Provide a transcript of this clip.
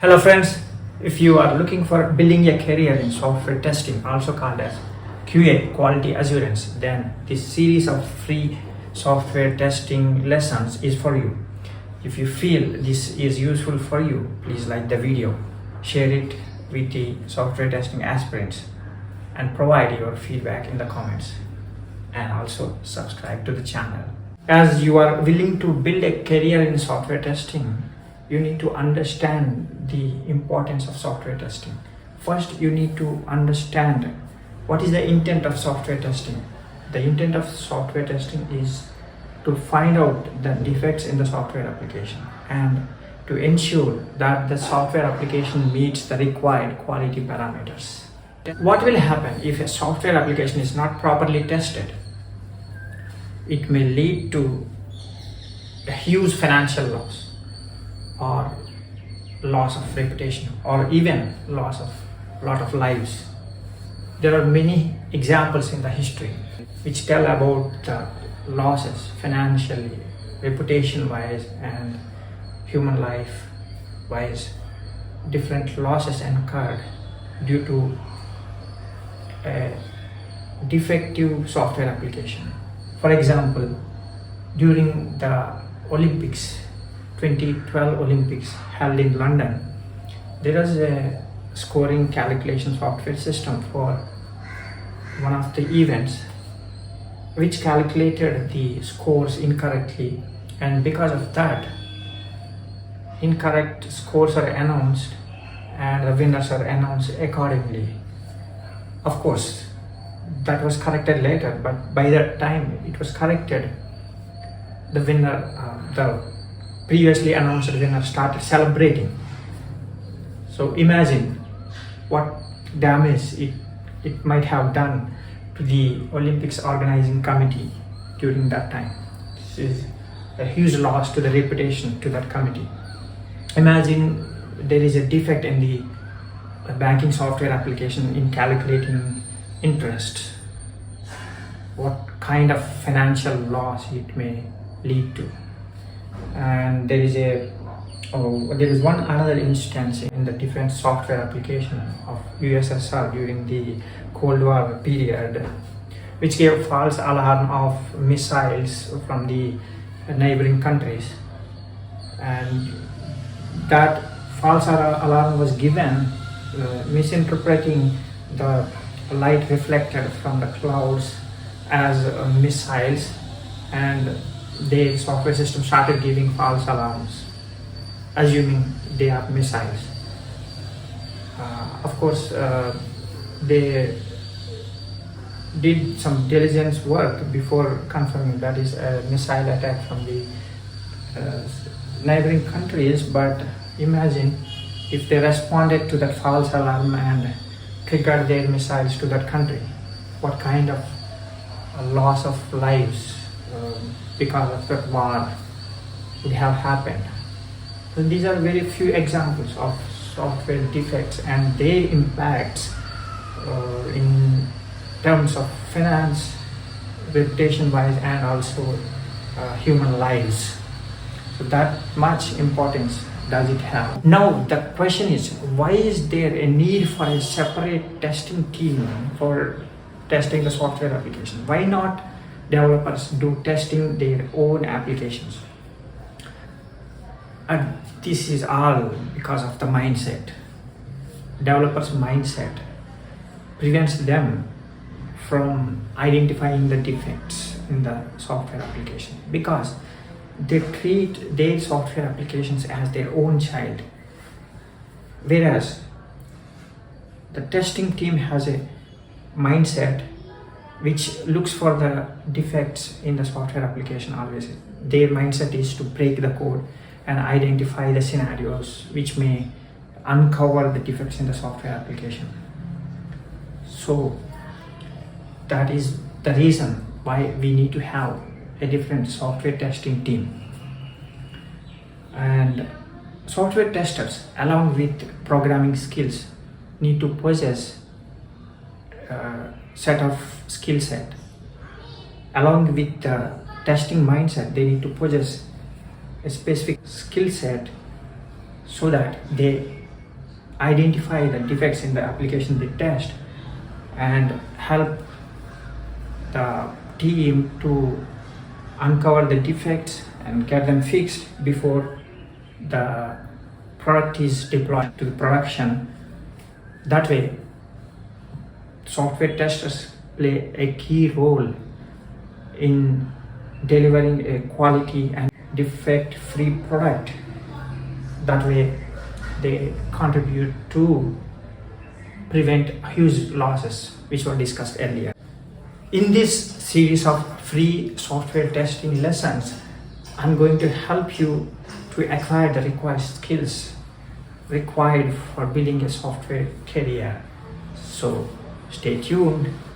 Hello friends, if you are looking for building a career in software testing, also called as QA quality assurance, then this series of free software testing lessons is for you. If you feel this is useful for you, please like the video, share it with the software testing aspirants, and provide your feedback in the comments, and also subscribe to the channel. As you are willing to build a career in software testing, you need to understand the importance of software testing. First, you need to understand what is the intent of software testing. The intent of software testing is to find out the defects in the software application and to ensure that the software application meets the required quality parameters. What will happen if a software application is not properly tested? It may lead to a huge financial loss, or loss of reputation, or even loss of a lot of lives. There are many examples in the history which tell about the losses financially, reputation wise, and human life wise. Different losses incurred due to a defective software application. For example, during the Olympics, 2012 Olympics held in London, there was a scoring calculation software system for one of the events which calculated the scores incorrectly, and because of that, incorrect scores are announced and the winners are announced accordingly. Of course, that was corrected later, but by that time it was corrected, the winner, the previously announced winner started celebrating. So imagine what damage it might have done to the Olympics organizing committee during that time. This is a huge loss to the reputation to that committee. Imagine there is a defect in the banking software application in calculating interest. What kind of financial loss it may lead to. And there is one another instance in the defense software application of USSR during the Cold War period, which gave false alarm of missiles from the neighboring countries, and that false alarm was given misinterpreting the light reflected from the clouds as missiles, and the software system started giving false alarms, assuming they are missiles. Of course, they did some diligence work before confirming that is a missile attack from the neighboring countries, but imagine if they responded to that false alarm and triggered their missiles to that country, what kind of loss of lives because of that war would have happened. So these are very few examples of software defects and their impacts in terms of finance, reputation wise, and also human lives. So that much importance does it have. Now the question is, why is there a need for a separate testing team for testing the software application? Why not developers do testing their own applications? And this is all because of the mindset. Developers' mindset prevents them from identifying the defects in the software application, because they treat their software applications as their own child, whereas the testing team has a mindset which looks for the defects in the software application always. Their mindset is to break the code and identify the scenarios which may uncover the defects in the software application. So that is the reason why we need to have a different software testing team. And software testers, along with programming skills, need to possess set of skill set. Along with the testing mindset, they need to possess a specific skill set so that they identify the defects in the application they test and help the team to uncover the defects and get them fixed before the product is deployed to the production. That way, software testers play a key role in delivering a quality and defect-free product. That way, they contribute to prevent huge losses, which were discussed earlier. In this series of free software testing lessons, I'm going to help you to acquire the required skills required for building a software career. So stay tuned.